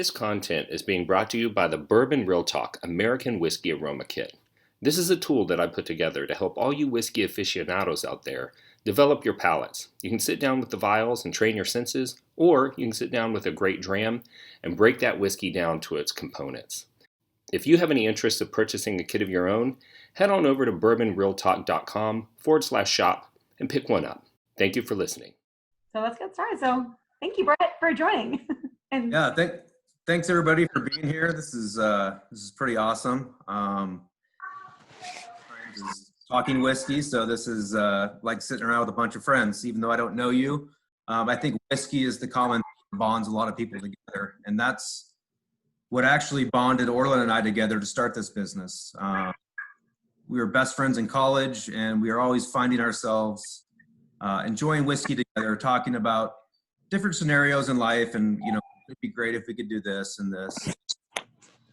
This content is being brought to you by the Bourbon Real Talk American Whiskey Aroma Kit. This is a tool that I put together to help all you whiskey aficionados out there develop your palates. You can sit down with the vials and train your senses, or you can sit down with a great dram and break that whiskey down to its components. If you have any interest of purchasing a kit of your own, head on over to bourbonrealtalk.com/shop and pick one up. Thank you for listening. So let's get started. So thank you, Brett, for joining. And yeah, thanks everybody for being here. This is pretty awesome. Talking whiskey, so this is like sitting around with a bunch of friends, even though I don't know you. I think whiskey is the common thing that bonds a lot of people together, and that's what actually bonded Orlin and I together to start this business. We were best friends in college, and we are always finding ourselves enjoying whiskey together, talking about different scenarios in life, and it'd be great if we could do this and this.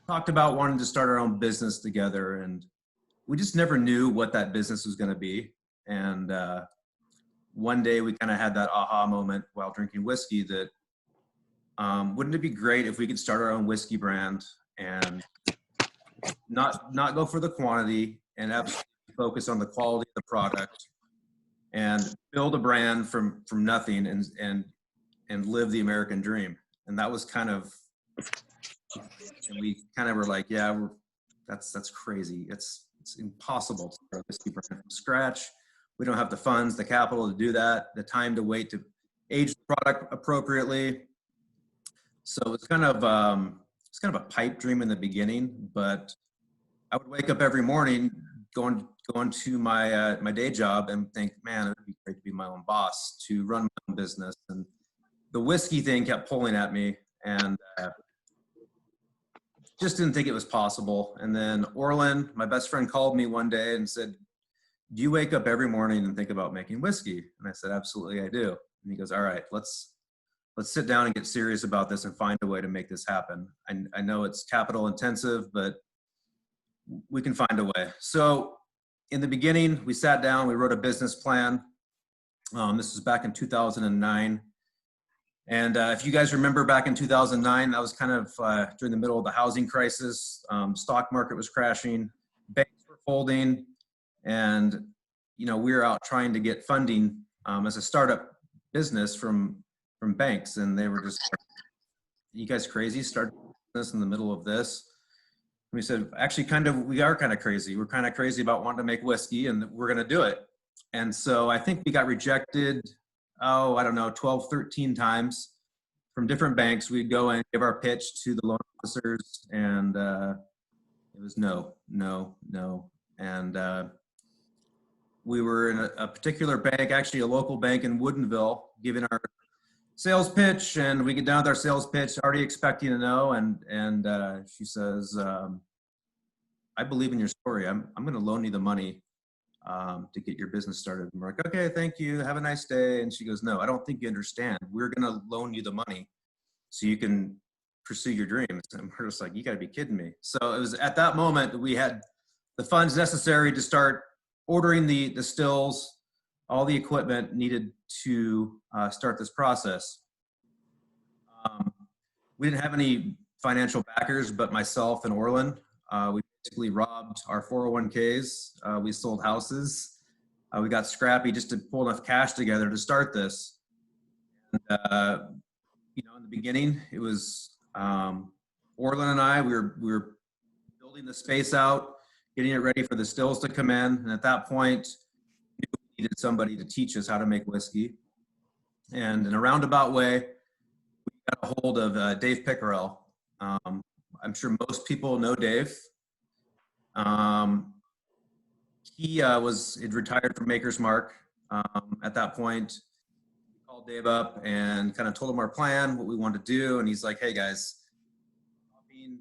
Talked about wanting to start our own business together, and we just never knew what that business was going to be. And one day we kind of had that aha moment while drinking whiskey that wouldn't it be great if we could start our own whiskey brand and not go for the quantity and absolutely focus on the quality of the product and build a brand from nothing and live the American dream. And that was kind of, and we kind of were like, yeah, that's crazy. It's impossible to start a whiskey brand from scratch. We don't have the funds, the capital to do that, the time to wait to age the product appropriately. So it's kind of a pipe dream in the beginning, but I would wake up every morning going to my day job and think, man, it would be great to be my own boss, to run my own business. And the whiskey thing kept pulling at me, and just didn't think it was possible. And then Orlin, my best friend, called me one day and said, do you wake up every morning and think about making whiskey? And I said, absolutely, I do. And he goes, all right, let's sit down and get serious about this and find a way to make this happen. I know it's capital intensive, but we can find a way. So in the beginning, we sat down, we wrote a business plan. This was back in 2009. And if you guys remember back in 2009, that was kind of during the middle of the housing crisis. Stock market was crashing, banks were folding, and we were out trying to get funding as a startup business from banks, and they were just like, you guys crazy, start this in the middle of this? And we said, actually, we are kind of crazy. We're kind of crazy about wanting to make whiskey, and we're going to do it. And so I think we got rejected, 12, 13 times from different banks. We'd go and give our pitch to the loan officers, and it was no. And we were in a particular bank, actually a local bank in Woodenville, giving our sales pitch, and we get down with our sales pitch, already expecting a no, and she says, I believe in your story. I'm going to loan you the money to get your business started. And we're like, okay, thank you. Have a nice day. And she goes, no, I don't think you understand. We're going to loan you the money so you can pursue your dreams. And we're just like, you got to be kidding me. So it was at that moment that we had the funds necessary to start ordering the stills, all the equipment needed to start this process. We didn't have any financial backers but myself and Orlin. We basically robbed our 401ks. We sold houses. We got scrappy just to pull enough cash together to start this. And, in the beginning, it was Orlin and I. We were building the space out, getting it ready for the stills to come in. And at that point, we needed somebody to teach us how to make whiskey. And in a roundabout way, we got a hold of Dave Pickerell. I'm sure most people know Dave. He'd retired from Maker's Mark at that point. We called Dave up and kind of told him our plan, what we wanted to do, and he's like, hey guys, I'm being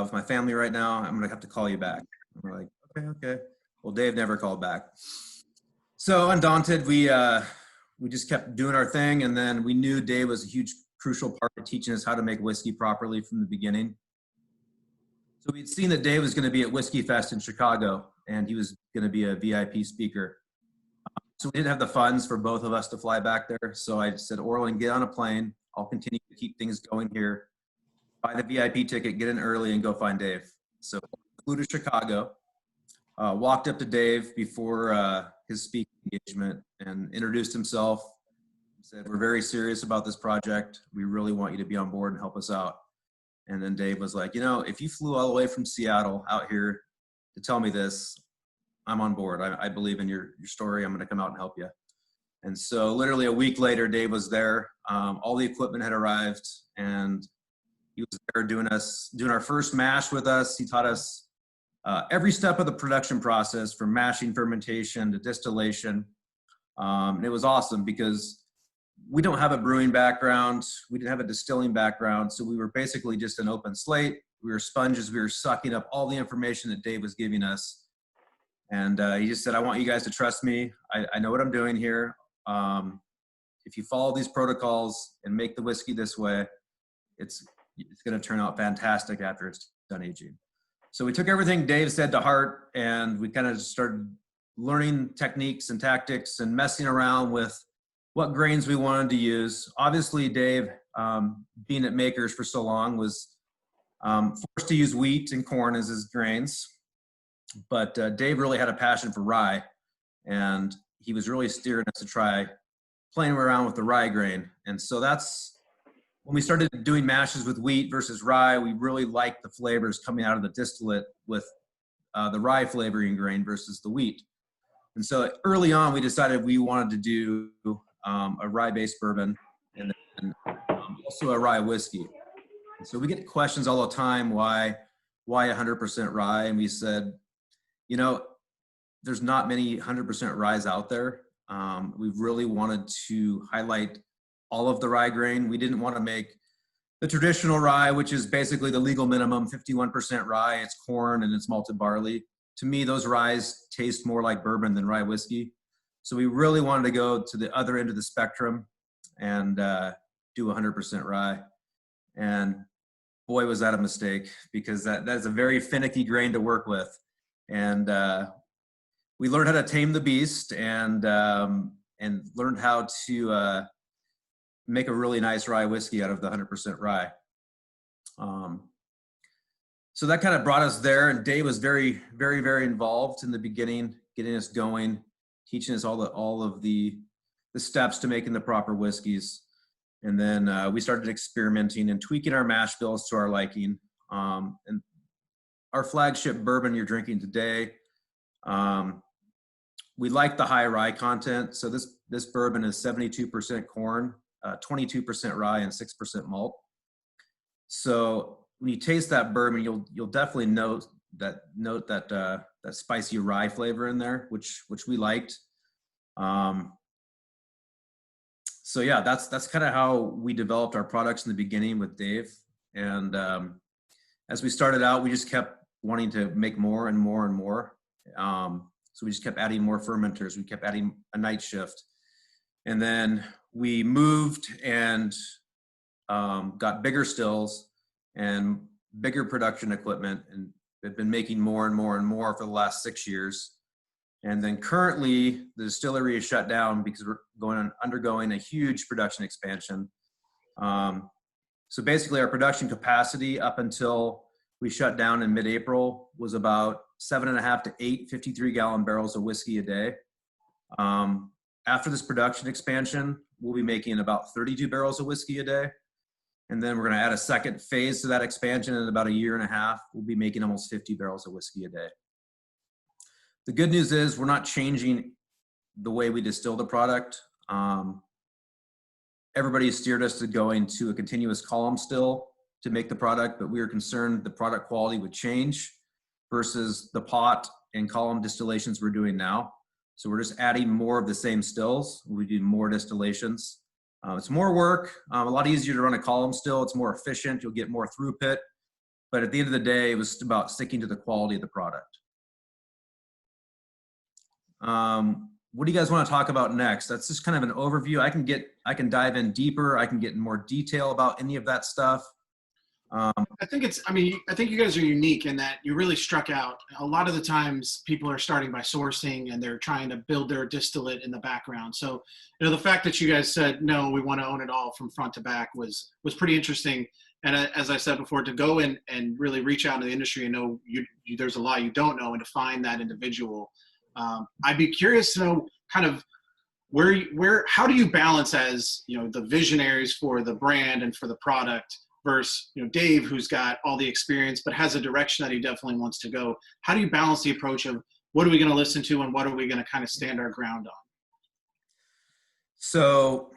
with my family right now, I'm gonna have to call you back. And we're like, okay. Well, Dave never called back. So undaunted, we just kept doing our thing, and then we knew Dave was a huge crucial part of teaching us how to make whiskey properly from the beginning. So we'd seen that Dave was going to be at Whiskey Fest in Chicago, and he was going to be a VIP speaker. So we didn't have the funds for both of us to fly back there. So I said, Orlin, get on a plane. I'll continue to keep things going here. buy the VIP ticket, get in early, and go find Dave. So flew to Chicago, walked up to Dave before his speaking engagement and introduced himself. Said, we're very serious about this project. We really want you to be on board and help us out. And then Dave was like, if you flew all the way from Seattle out here to tell me this, I'm on board. I believe in your story. I'm going to come out and help you. And so literally a week later, Dave was there. All the equipment had arrived, and he was there doing our first mash with us. He taught us every step of the production process, from mashing, fermentation to distillation. And it was awesome because we don't have a brewing background. We didn't have a distilling background. So we were basically just an open slate. We were sponges. We were sucking up all the information that Dave was giving us. And he just said, I want you guys to trust me. I know what I'm doing here. If you follow these protocols and make the whiskey this way, it's going to turn out fantastic after it's done aging. So we took everything Dave said to heart, and we kind of started learning techniques and tactics and messing around with what grains we wanted to use. Obviously, Dave, being at Makers for so long, was forced to use wheat and corn as his grains. But Dave really had a passion for rye, and he was really steering us to try playing around with the rye grain. And so that's when we started doing mashes with wheat versus rye. We really liked the flavors coming out of the distillate with the rye flavoring grain versus the wheat. And so early on, we decided we wanted to do a rye-based bourbon and then also a rye whiskey. And so we get questions all the time, why 100% rye? And we said, there's not many 100% ryes out there. We really wanted to highlight all of the rye grain. We didn't want to make the traditional rye, which is basically the legal minimum, 51% rye. It's corn and it's malted barley. To me, those ryes taste more like bourbon than rye whiskey. So we really wanted to go to the other end of the spectrum and do 100% rye. And boy, was that a mistake, because that's a very finicky grain to work with. And we learned how to tame the beast and learned how to make a really nice rye whiskey out of the 100% rye. So that kind of brought us there, and Dave was very, very, very involved in the beginning, getting us going, teaching us all of the steps to making the proper whiskeys. And then we started experimenting and tweaking our mash bills to our liking. And our flagship bourbon you're drinking today, we like the high rye content. So this bourbon is 72% corn, 22% rye, and 6% malt. So when you taste that bourbon, you'll definitely note that spicy rye flavor in there, which we liked. So yeah, that's kind of how we developed our products in the beginning with Dave. And as we started out, we just kept wanting to make more and more and more. So we just kept adding more fermenters. We kept adding a night shift. And then we moved and got bigger stills and bigger production equipment, and have been making more and more and more for the last 6 years. And then currently the distillery is shut down because we're undergoing a huge production expansion. So basically our production capacity up until we shut down in mid-April was about 7.5 to 8 53-gallon barrels of whiskey a day. After this production expansion, we'll be making about 32 barrels of whiskey a day. And then we're going to add a second phase to that expansion. In about 1.5 years, we'll be making almost 50 barrels of whiskey a day. The good news is we're not changing the way we distill the product. Everybody steered us to going to a continuous column still to make the product, but we were concerned the product quality would change versus the pot and column distillations we're doing now. So we're just adding more of the same stills. We do more distillations. It's more work, a lot easier to run a column still. It's more efficient. You'll get more throughput. But at the end of the day, it was about sticking to the quality of the product. What do you guys want to talk about next? That's just kind of an overview. I can dive in deeper. I can get in more detail about any of that stuff. I think you guys are unique in that you really struck out. A lot of the times people are starting by sourcing and they're trying to build their distillate in the background. So, the fact that you guys said, no, we want to own it all from front to back was pretty interesting. And as I said before, to go in and really reach out into the industry and know there's a lot you don't know, and to find that individual. I'd be curious to know kind of how do you balance, as the visionaries for the brand and for the product, versus Dave, who's got all the experience but has a direction that he definitely wants to go. How do you balance the approach of what are we going to listen to and what are we going to kind of stand our ground on? So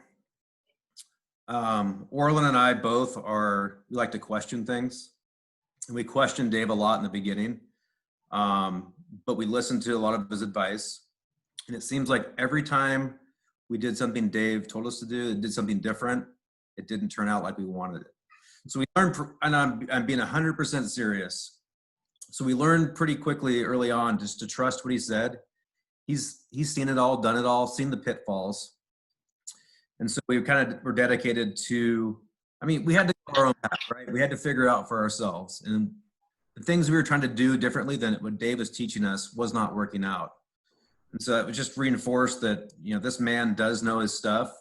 Orlin and I both we like to question things. And we questioned Dave a lot in the beginning, but we listened to a lot of his advice. And it seems like every time we did something Dave told us to do, it did something different, it didn't turn out like we wanted it. So we learned, and I'm being 100% serious. So we learned pretty quickly early on just to trust what he said. He's seen it all, done it all, seen the pitfalls. And so we kind of were dedicated to, we had to go our own path, right? We had to figure out for ourselves. And the things we were trying to do differently than what Dave was teaching us was not working out. And so it was just reinforced that, this man does know his stuff.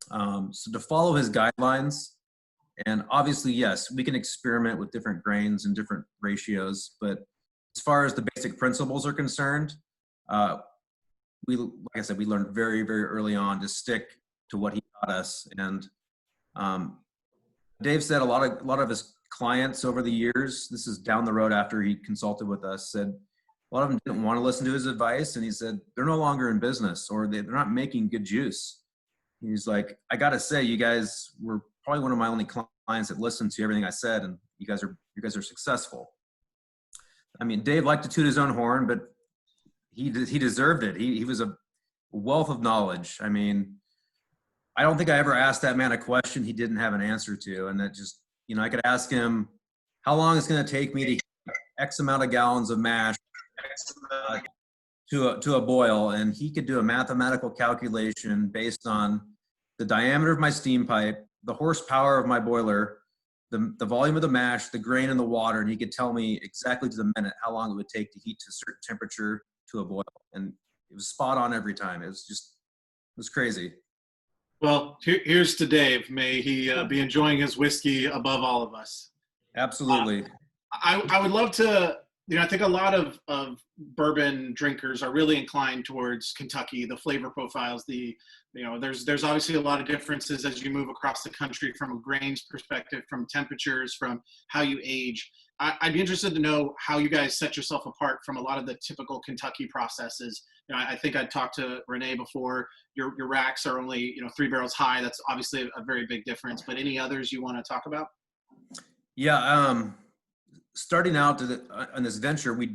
So to follow his guidelines, and obviously, yes, we can experiment with different grains and different ratios, but as far as the basic principles are concerned, like I said, we learned very, very early on to stick to what he taught us. And Dave said a lot of his clients over the years, this is down the road after he consulted with us, said a lot of them didn't want to listen to his advice. And he said, they're no longer in business, or they're not making good juice. He's like, I got to say, you guys were probably one of my only clients that listened to everything I said, and you guys are successful. Dave liked to toot his own horn, but he deserved it. He was a wealth of knowledge. I don't think I ever asked that man a question he didn't have an answer to. And that just, I could ask him how long it's going to take me to heat X amount of gallons of mash to a boil. And he could do a mathematical calculation based on the diameter of my steam pipe, the horsepower of my boiler, the volume of the mash, the grain, and the water. And he could tell me exactly to the minute how long it would take to heat to a certain temperature to a boil. And it was spot on every time. It was crazy. Well, here's to Dave. May he be enjoying his whiskey above all of us. Absolutely. I would love to, I think a lot of bourbon drinkers are really inclined towards Kentucky, the flavor profiles, there's obviously a lot of differences as you move across the country from a grains perspective, from temperatures, from how you age. I'd be interested to know how you guys set yourself apart from a lot of the typical Kentucky processes. I think I talked to Renee before. Your racks are only 3 barrels high. That's obviously a very big difference. But any others you want to talk about? Yeah, starting out on this venture, we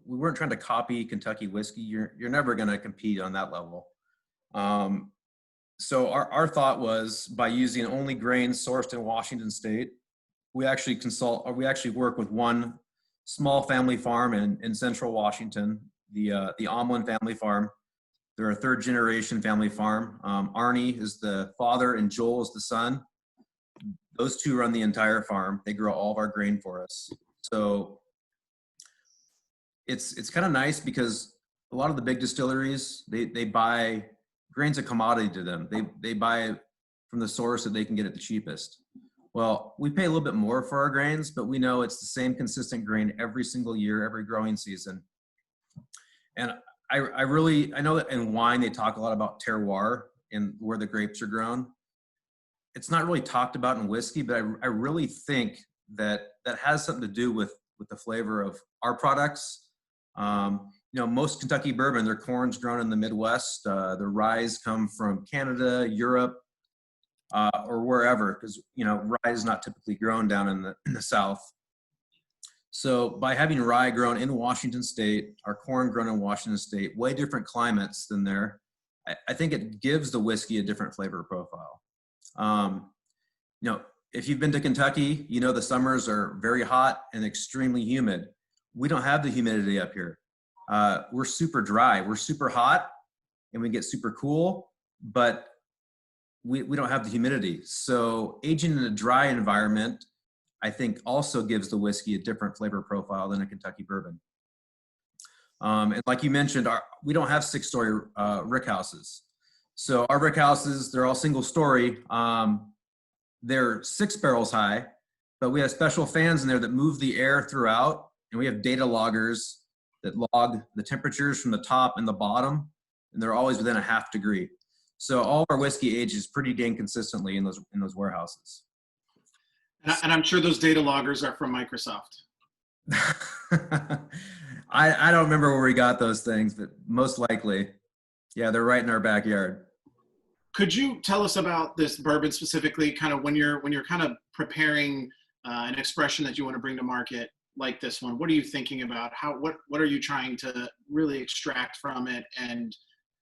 weren't trying to copy Kentucky whiskey. You're never going to compete on that level. So our thought was, by using only grains sourced in Washington State, we actually work with one small family farm in central Washington, the Omlin family farm. They're a third generation family farm. Arnie is the father and Joel is the son. Those two run the entire farm. They grow all of our grain for us. So it's kind of nice because a lot of the big distilleries, they buy grain's a commodity to them. They buy from the source that they can get it the cheapest. Well, we pay a little bit more for our grains, but we know it's the same consistent grain every single year, every growing season. And I know that in wine, they talk a lot about terroir and where the grapes are grown. It's not really talked about in whiskey, but I really think that has something to do with the flavor of our products. Most Kentucky bourbon, their corn's grown in the Midwest. The rye come from Canada, Europe, or wherever, because rye is not typically grown down in the South. So by having rye grown in Washington State, our corn grown in Washington State, way different climates than there, I think it gives the whiskey a different flavor profile. If you've been to Kentucky, the summers are very hot and extremely humid. We don't have the humidity up here. We're super dry. We're super hot and we get super cool, but we don't have the humidity. So aging in a dry environment, I think also gives the whiskey a different flavor profile than a Kentucky bourbon. And like you mentioned, we don't have 6-story rick houses. So our rick houses, they're all single story. they're 6 barrels high, but we have special fans in there that move the air throughout, and we have data loggers that log the temperatures from the top and the bottom, and they're always within a half degree. So all our whiskey ages pretty dang consistently in those warehouses. And I'm sure those data loggers are from Microsoft. I don't remember where we got those things, but most likely, yeah, they're right in our backyard. Could you tell us about this bourbon specifically, kind of when you're kind of preparing an expression that you want to bring to market like this one? What are you thinking about? What are you trying to really extract from it? And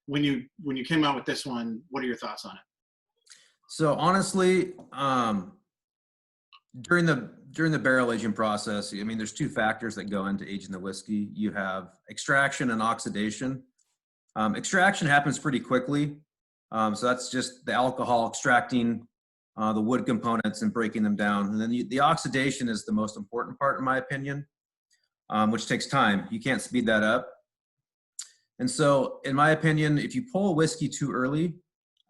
when you came out with this one, what are your thoughts on it? So honestly, during the barrel aging process, I mean, there's 2 factors that go into aging the whiskey. You have extraction and oxidation. Extraction happens pretty quickly. So that's just the alcohol extracting the wood components and breaking them down. And then the oxidation is the most important part, in my opinion, which takes time. You can't speed that up. And so, in my opinion, if you pull a whiskey too early,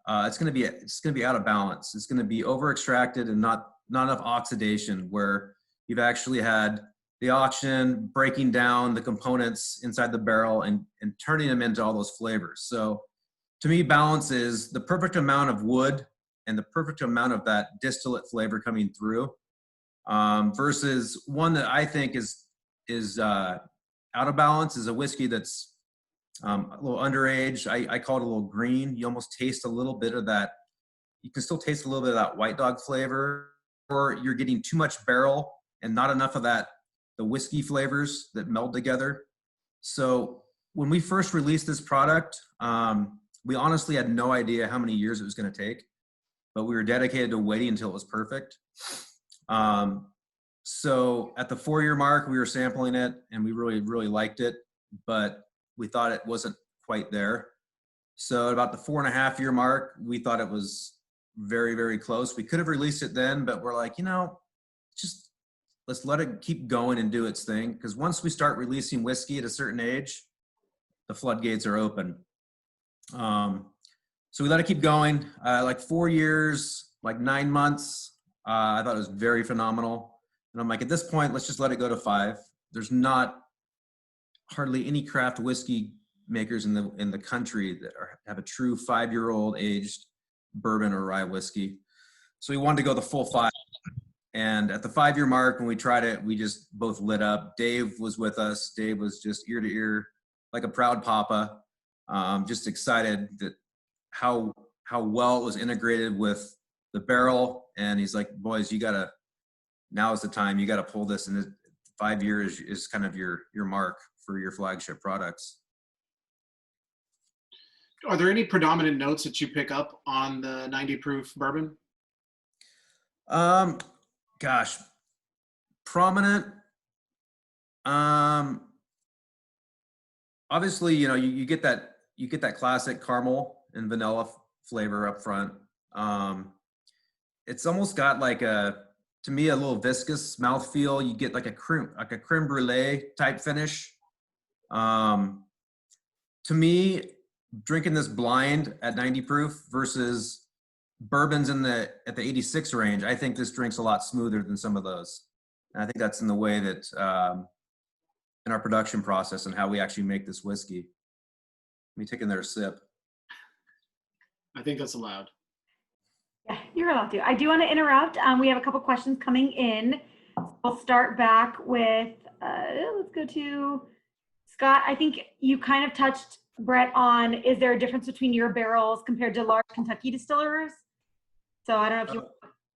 it's going to be out of balance. It's going to be over extracted and not enough oxidation, where you've actually had the oxygen breaking down the components inside the barrel and turning them into all those flavors. So to me, balance is the perfect amount of wood and the perfect amount of that distillate flavor coming through, versus one that I think is out of balance is a whiskey that's a little underage. I call it a little green. You almost taste a little bit of that. You can still taste a little bit of that white dog flavor, or you're getting too much barrel and not enough of the whiskey flavors that meld together. So when we first released this product, we honestly had no idea how many years it was going to take, but we were dedicated to waiting until it was perfect. So at the 4-year mark, we were sampling it and we really, really liked it, but we thought it wasn't quite there. So at about the 4.5-year mark, we thought it was very, very close. We could have released it then, but we're like, just let's let it keep going and do its thing. Because once we start releasing whiskey at a certain age, the floodgates are open. So we let it keep going. Like 4 years, like 9 months, I thought it was very phenomenal. And I'm like, at this point, let's just let it go to 5. There's not hardly any craft whiskey makers in the country that have a true 5-year-old aged bourbon or rye whiskey. So we wanted to go the full 5. And at the 5-year mark, when we tried it, we just both lit up. Dave was with us. Dave was just ear to ear, like a proud papa. Just excited that how well it was integrated with the barrel. And he's like, boys, now is the time. You got to pull this. And 5 years is kind of your mark for your flagship products. Are there any predominant notes that you pick up on the 90 proof bourbon? Gosh, prominent. Obviously, you get that classic caramel and vanilla flavor up front. It's almost got to me, a little viscous mouthfeel. You get like a creme brulee type finish. To me, drinking this blind at 90 proof versus bourbons at the 86 range, I think this drink's a lot smoother than some of those. And I think that's in the way that in our production process and how we actually make this whiskey. Let me take another sip. I think that's allowed. Yeah, you're allowed to. I do want to interrupt. We have a couple questions coming in. We'll start back with, let's go to Scott. I think you kind of touched, Brett, on, is there a difference between your barrels compared to large Kentucky distillers? So I don't know if you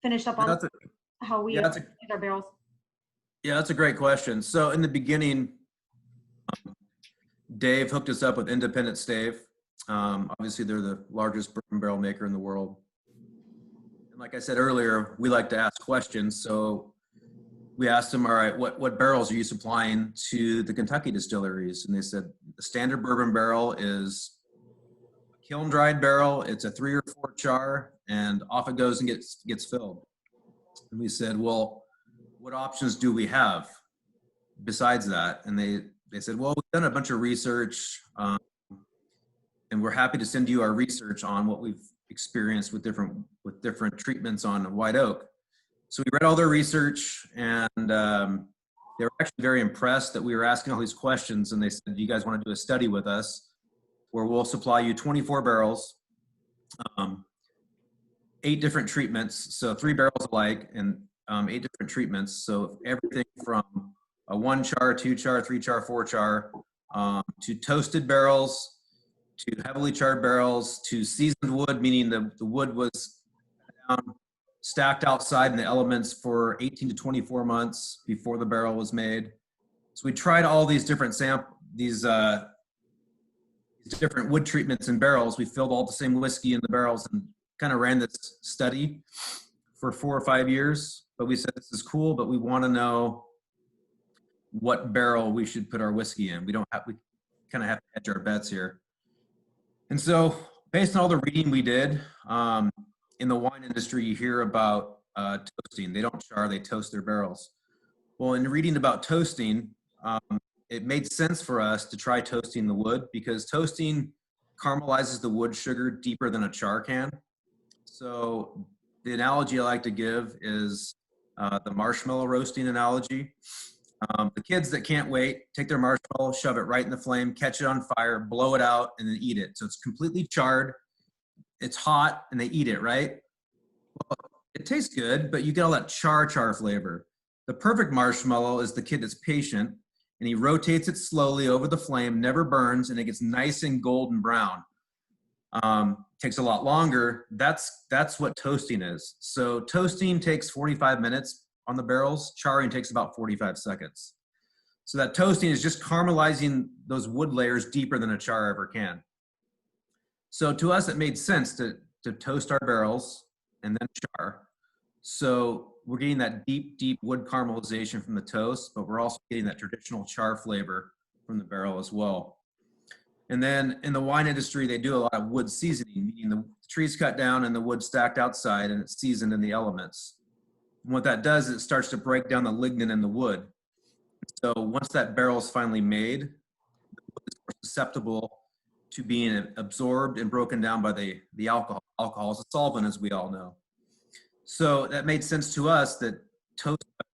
finished up on how we use our barrels. Yeah, that's a great question. So in the beginning, Dave hooked us up with Independent Stave. Obviously, they're the largest bourbon barrel maker in the world. And like I said earlier, we like to ask questions. So we asked them, all right, what barrels are you supplying to the Kentucky distilleries? And they said the standard bourbon barrel is a kiln dried barrel. It's a 3 or 4 char, and off it goes and gets filled. And we said, well, what options do we have besides that? And they said, well, we've done a bunch of research, and we're happy to send you our research on what we've experienced with different treatments on white oak. So we read all their research, and they were actually very impressed that we were asking all these questions, and they said, "You guys want to do a study with us where we'll supply you 24 barrels, 8 different treatments, so 3 barrels alike, and 8 different treatments. So everything from a 1 char, 2 char, 3 char, 4 char, to toasted barrels, to heavily charred barrels, to seasoned wood, meaning the wood was stacked outside in the elements for 18 to 24 months before the barrel was made. So we tried all these different these different wood treatments in barrels. We filled all the same whiskey in the barrels and kind of ran this study for 4 or 5 years. But we said, this is cool, but we want to know what barrel we should put our whiskey in. We kind of have to hedge our bets here. And so based on all the reading we did, in the wine industry, you hear about toasting. They don't char, they toast their barrels. Well, in reading about toasting, it made sense for us to try toasting the wood, because toasting caramelizes the wood sugar deeper than a char can. So the analogy I like to give is the marshmallow roasting analogy. The kids that can't wait, take their marshmallow, shove it right in the flame, catch it on fire, blow it out, and then eat it. So it's completely charred, it's hot, and they eat it, right? Well, it tastes good, but you get all that char flavor. The perfect marshmallow is the kid that's patient, and he rotates it slowly over the flame, never burns, and it gets nice and golden brown. Takes a lot longer. That's what toasting is. So toasting takes 45 minutes on the barrels. Charring takes about 45 seconds. So that toasting is just caramelizing those wood layers deeper than a char ever can. So to us, it made sense to toast our barrels and then char. So we're getting that deep wood caramelization from the toast, but we're also getting that traditional char flavor from the barrel as well. And then in the wine industry, they do a lot of wood seasoning, meaning the trees cut down and the wood stacked outside and it's seasoned in the elements. And what that does is it starts to break down the lignin in the wood. So once that barrel is finally made, the wood is more susceptible to being absorbed and broken down by the alcohol. Alcohol is a solvent, as we all know. So that made sense to us that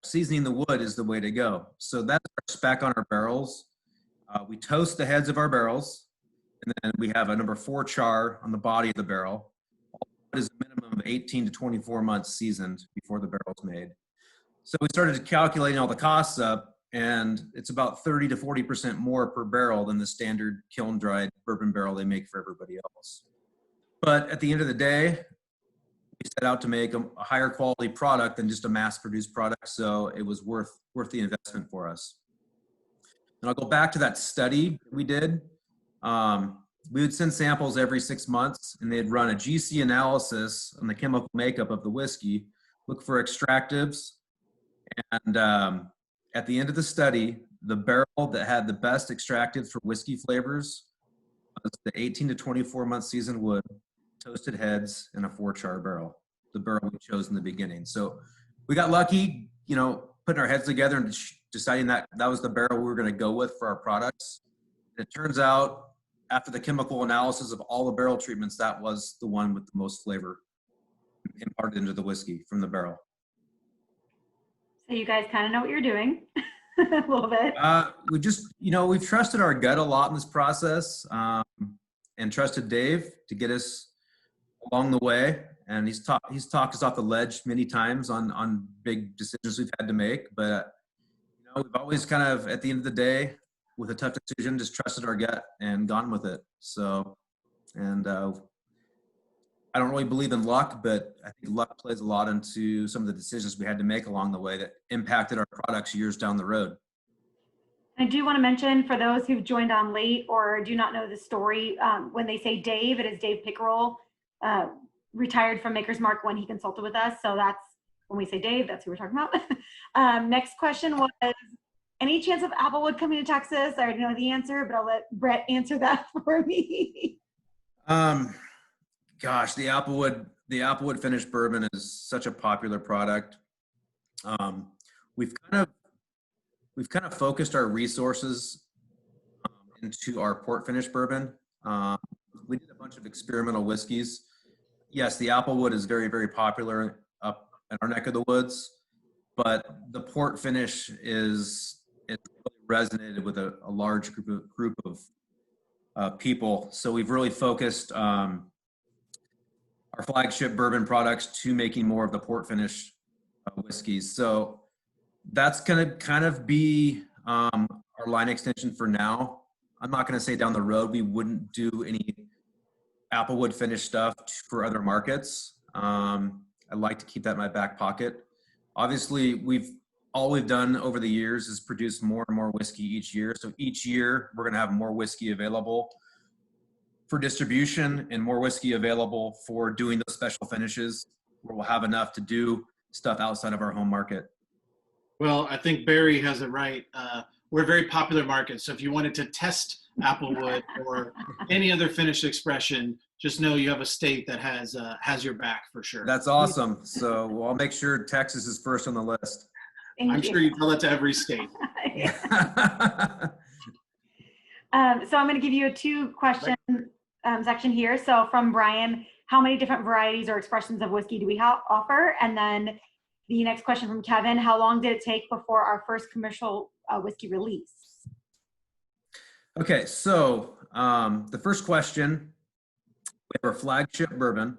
seasoning the wood is the way to go. So that's our spec on our barrels. We toast the heads of our barrels, and then we have a number 4 char on the body of the barrel. It is a minimum of 18 to 24 months seasoned before the barrel's made. So we started calculating all the costs up, and it's about 30 to 40% more per barrel than the standard kiln-dried bourbon barrel they make for everybody else. But at the end of the day, we set out to make a higher quality product than just a mass-produced product, so it was worth the investment for us. And I'll go back to that study we did. We would send samples every 6 months, and they'd run a GC analysis on the chemical makeup of the whiskey, look for extractives, and at the end of the study, the barrel that had the best extractives for whiskey flavors was the 18 to 24 month seasoned wood, toasted heads, and a 4 char barrel, the barrel we chose in the beginning. So we got lucky, putting our heads together and deciding that was the barrel we were going to go with for our products. It turns out, after the chemical analysis of all the barrel treatments, that was the one with the most flavor imparted into the whiskey from the barrel. So you guys kind of know what you're doing a little bit. We just, we've trusted our gut a lot in this process, and trusted Dave to get us along the way. And he's talked us off the ledge many times on big decisions we've had to make. But we've always kind of, at the end of the day, with a tough decision, just trusted our gut and gone with it. So, and I don't really believe in luck, but I think luck plays a lot into some of the decisions we had to make along the way that impacted our products years down the road. I do want to mention, for those who've joined on late or do not know the story, when they say Dave, it is Dave Pickerell, retired from Maker's Mark when he consulted with us. So that's when we say Dave, that's who we're talking about. Next question was, any chance of Applewood coming to Texas? I already know the answer, but I'll let Brett answer that for me. Gosh, the Applewood finished bourbon is such a popular product. We've kind of focused our resources into our port finished bourbon. We did a bunch of experimental whiskeys. Yes, the Applewood is very, very popular up in our neck of the woods, but the port finish is it really resonated with a large group of people. So we've really focused our flagship bourbon products to making more of the port finish whiskeys. So that's going to kind of be our line extension for now. I'm not going to say down the road we wouldn't do any Applewood finish stuff for other markets. I'd like to keep that in my back pocket. Obviously, all we've done over the years is produce more and more whiskey each year. So each year we're going to have more whiskey available for distribution and more whiskey available for doing those special finishes where we'll have enough to do stuff outside of our home market. Well, I think Barry has it right. We're a very popular market. So if you wanted to test Applewood or any other finished expression, just know you have a state that has your back for sure. That's awesome. So I'll make sure Texas is first on the list. I'm sure you tell that to every state. So I'm going to give you a 2-question section here. So from Brian, how many different varieties or expressions of whiskey do we offer? And then the next question from Kevin, how long did it take before our first commercial whiskey release? Okay, so the first question, we have our flagship bourbon,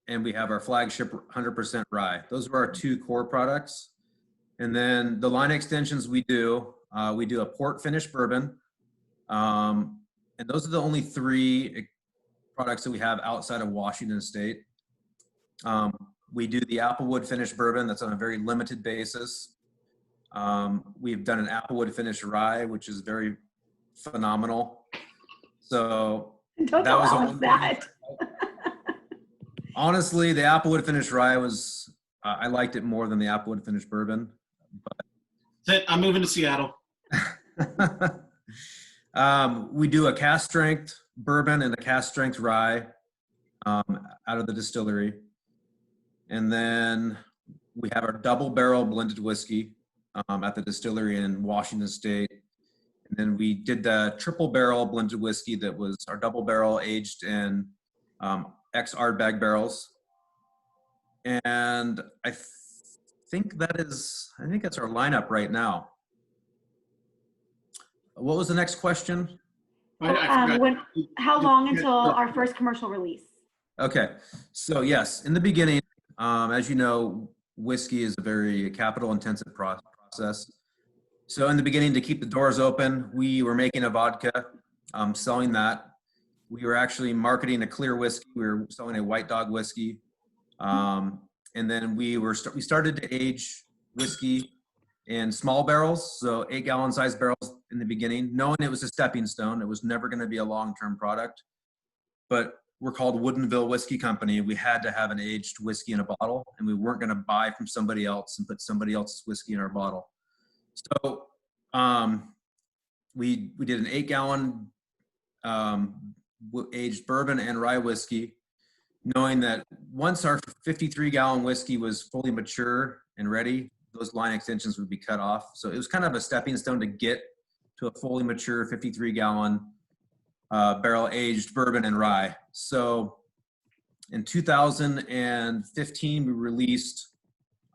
and we have our flagship 100% rye. Those are our 2 core products. And then the line extensions we do a port finish bourbon, and those are the only 3 products that we have outside of Washington State. We do the Applewood finished bourbon that's on a very limited basis. We've done an Applewood finished rye, which is very phenomenal. So Don't that was tell us that. Honestly, the Applewood finished rye was, I liked it more than the Applewood finished bourbon. That's it. I'm moving to Seattle. We do a cast strength bourbon and a cast strength rye out of the distillery. And then we have our double barrel blended whiskey at the distillery in Washington State. And then we did the triple barrel blended whiskey that was our double barrel aged in ex-Ardbeg barrels. And I think that's our lineup right now. What was the next question? How long until our first commercial release? Okay, so yes, in the beginning, as you know, whiskey is a very capital-intensive process. So in the beginning, to keep the doors open, we were making a vodka, selling that. We were actually marketing a clear whiskey. We were selling a White Dog whiskey, and then we started to age whiskey in small barrels, so 8-gallon size barrels in the beginning, knowing it was a stepping stone. It was never going to be a long-term product, but we're called Woodinville Whiskey Company. We had to have an aged whiskey in a bottle, and we weren't going to buy from somebody else and put somebody else's whiskey in our bottle. So we did an 8-gallon aged bourbon and rye whiskey, knowing that once our 53-gallon whiskey was fully mature and ready, those line extensions would be cut off. So it was kind of a stepping stone to get to a fully mature 53-gallon barrel aged bourbon and rye. So in 2015, we released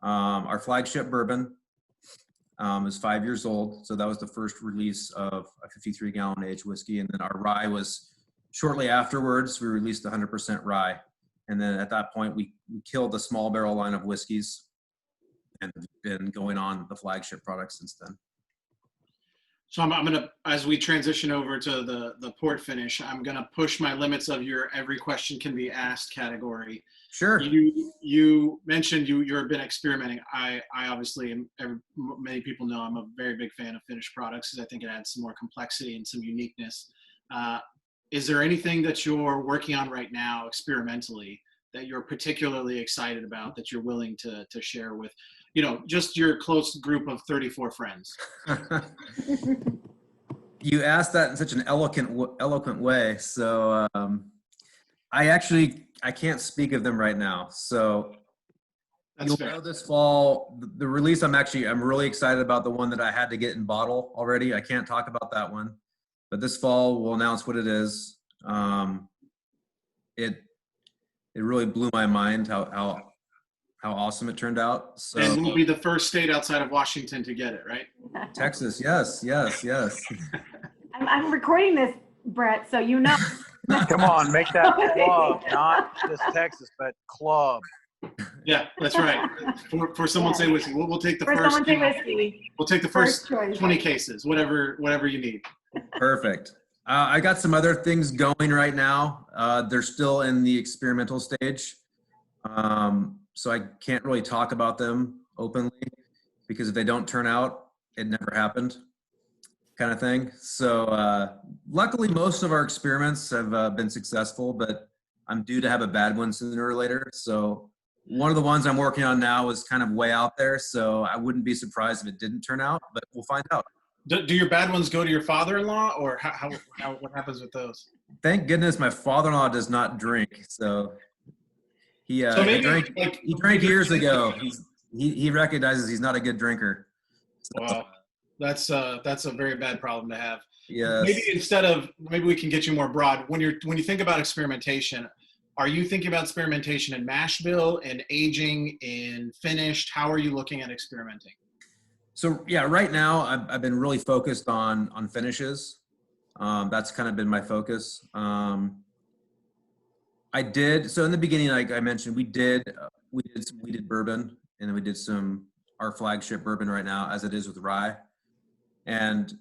our flagship bourbon. It was 5 years old. So that was the first release of a 53-gallon aged whiskey. And then our rye was shortly afterwards, we released the 100% rye. And then at that point, we killed the small barrel line of whiskeys and been going on the flagship product since then. So I'm going to, as we transition over to the port finish, I'm going to push my limits of your every question can be asked category. Sure. You mentioned you've been experimenting. I obviously, many people know I'm a very big fan of finished products because I think it adds some more complexity and some uniqueness. Is there anything that you're working on right now experimentally that you're particularly excited about that you're willing to share with, just your close group of 34 friends? You asked that in such an eloquent way. So I can't speak of them right now. So That's you'll fair. know this fall, the release, I'm really excited about the one that I had to get in bottle already. I can't talk about that one, but this fall we'll announce what it is. It really blew my mind how how awesome it turned out. So And we'll be the first state outside of Washington to get it, right? Texas, yes, yes, yes. I'm recording this, Brett, so you know. Come on, make that club, not just Texas, but club. Yeah, that's right. For someone say whiskey, we'll take the For first. someone say whiskey. We'll take the first choice. 20 cases, whatever you need. Perfect. I got some other things going right now. They're still in the experimental stage. So I can't really talk about them openly because if they don't turn out, it never happened kind of thing. So luckily, most of our experiments have been successful, but I'm due to have a bad one sooner or later. So one of the ones I'm working on now is kind of way out there. So I wouldn't be surprised if it didn't turn out, but we'll find out. Do your bad ones go to your father-in-law, or what happens with those? Thank goodness my father-in-law does not drink. So he drank years ago. He recognizes he's not a good drinker. So, Wow, that's a very bad problem to have. yes. Maybe we can get you more broad. When you think about experimentation, are you thinking about experimentation in mash bill, in aging, in finished? How are you looking at experimenting? So yeah, right now I've been really focused on finishes. That's kind of been my focus. So in the beginning, like I mentioned, we did some wheated bourbon, and then we did our flagship bourbon right now, as it is with rye. And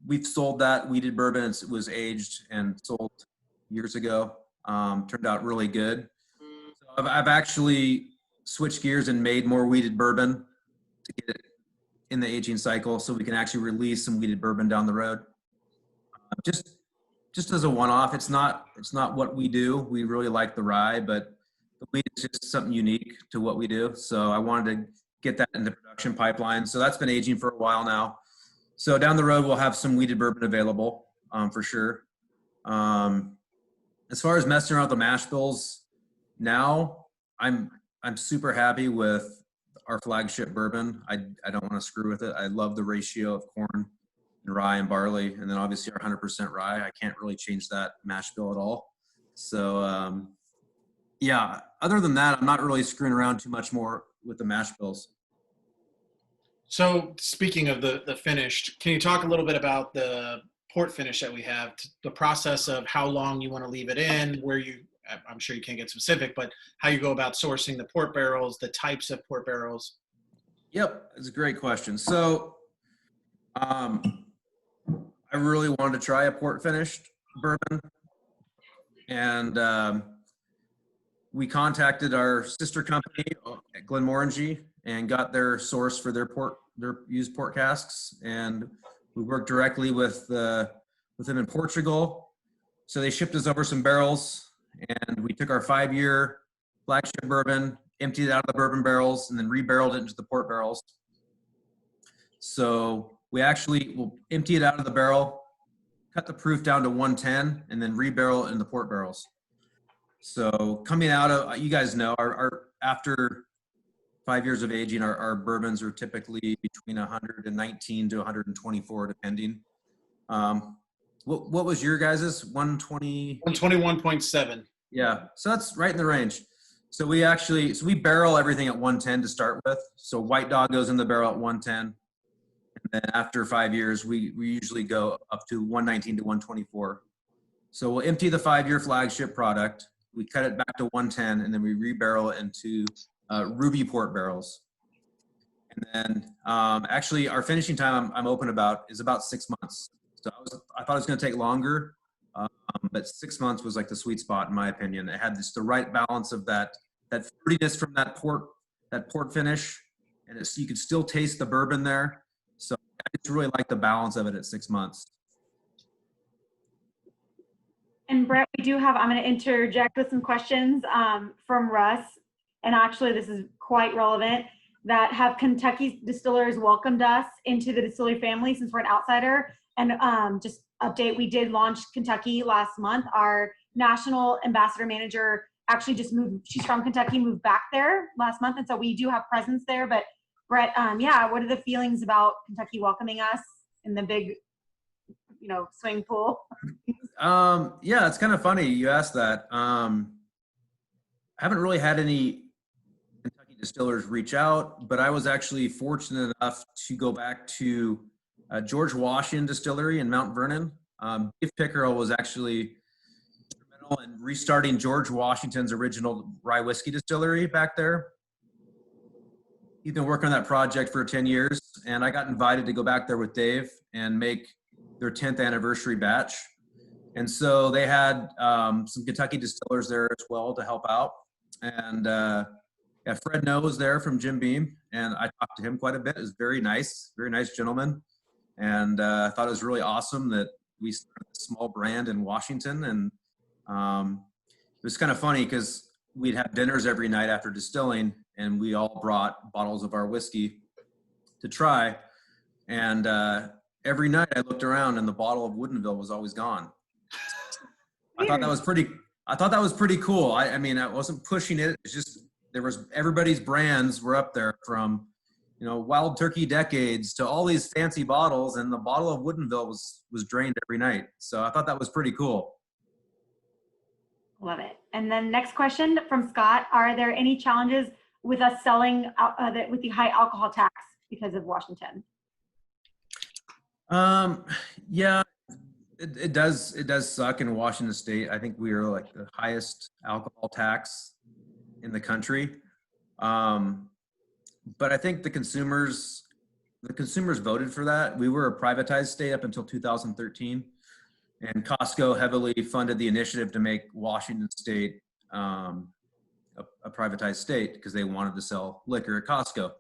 we've sold that wheated bourbon. It was aged and sold years ago. Turned out really good. So I've actually switched gears and made more wheated bourbon to get it in the aging cycle, so we can actually release some wheated bourbon down the road. Just as a one-off. It's not what we do. We really like the rye, but the wheat is just something unique to what we do. So I wanted to get that in the production pipeline. So that's been aging for a while now. So down the road, we'll have some wheated bourbon available for sure. As far as messing around with the mash bills, now I'm super happy with our flagship bourbon. I don't want to screw with it. I love the ratio of corn and rye and barley, and then obviously our 100% rye. I can't really change that mash bill at all. So yeah, other than that, I'm not really screwing around too much more with the mash bills. So speaking of the finished, can you talk a little bit about the port finish that we have, the process of how long you want to leave it in, I'm sure you can't get specific, but how you go about sourcing the port barrels, the types of port barrels? Yep, it's a great question. So I really wanted to try a port finished bourbon, and we contacted our sister company at Glenmorangie and got their source for their used port casks, and we worked directly with them in Portugal. So they shipped us over some barrels, and we took our 5-year flagship bourbon, emptied it out of the bourbon barrels, and then rebarreled it into the port barrels. So we actually will empty it out of the barrel, cut the proof down to 110, and then rebarrel it in the port barrels. So coming out of, you guys know, our after 5 years of aging, our bourbons are typically between 119 to 124, depending. What was your guys's? 120? 121.7. Yeah, so that's right in the range. So we barrel everything at 110 to start with. So White Dog goes in the barrel at 110. And then after 5 years, we usually go up to 119 to 124. So we'll empty the 5-year flagship product. We cut it back to 110, and then we rebarrel it into Ruby port barrels. And then actually our finishing time I'm open about is about 6 months. So I thought it was going to take longer, but 6 months was like the sweet spot in my opinion. It had just the right balance of that fruitiness from that port finish, and you could still taste the bourbon there. So I just really like the balance of it at 6 months. And Brett, I'm going to interject with some questions from Russ. And actually, this is quite relevant. That have Kentucky distillers welcomed us into the distillery family since we're an outsider? And just update, we did launch Kentucky last month. Our national ambassador manager actually just moved. She's from Kentucky, moved back there last month. And so we do have presence there. But Brett, what are the feelings about Kentucky welcoming us in the big, swimming pool? Yeah, it's kind of funny you asked that. I haven't really had any Kentucky distillers reach out, but I was actually fortunate enough to go back to George Washington Distillery in Mount Vernon. Dave Pickerell was actually instrumental in restarting George Washington's original rye whiskey distillery back there. He's been working on that project for 10 years, and I got invited to go back there with Dave and make their 10th anniversary batch. And so they had some Kentucky distillers there as well to help out. And yeah, Fred Noe was there from Jim Beam, and I talked to him quite a bit. It was very nice gentleman. And I thought it was really awesome that we started a small brand in Washington. And it was kind of funny because we'd have dinners every night after distilling, and we all brought bottles of our whiskey to try. And every night I looked around and the bottle of Woodenville was always gone. I thought that was pretty cool. I mean, I wasn't pushing it. It's just, everybody's brands were up there, from, you know, Wild Turkey Decades to all these fancy bottles, and the bottle of Woodenville was drained every night. So I thought that was pretty cool. Love it. And then next question from Scott: are there any challenges with us selling with the high alcohol tax because of Washington? Yeah, it does suck in Washington State. I think we are like the highest alcohol tax in the country. But I think the consumers voted for that. We were a privatized state up until 2013. And Costco heavily funded the initiative to make Washington State a privatized state because they wanted to sell liquor at Costco.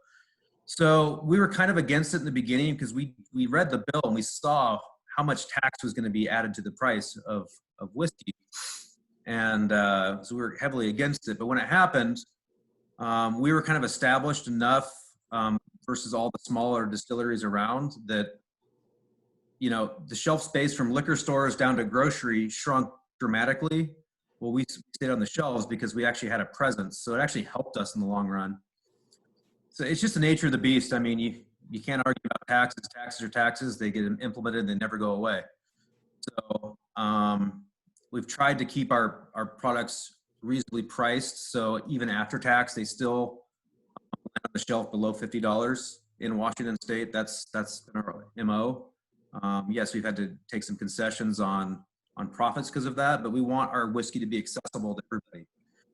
So we were kind of against it in the beginning because we read the bill and we saw how much tax was going to be added to the price of whiskey. And so we were heavily against it. But when it happened, we were kind of established enough versus all the smaller distilleries around that, you know, the shelf space from liquor stores down to grocery shrunk dramatically. Well, we stayed on the shelves because we actually had a presence. So it actually helped us in the long run. So it's just the nature of the beast. I mean, you can't argue about taxes. Taxes are taxes. They get implemented and they never go away. So we've tried to keep our products reasonably priced. So even after tax, they still land on the shelf below $50 in Washington State. That's been our MO. Yes, we've had to take some concessions on profits because of that, but we want our whiskey to be accessible to everybody.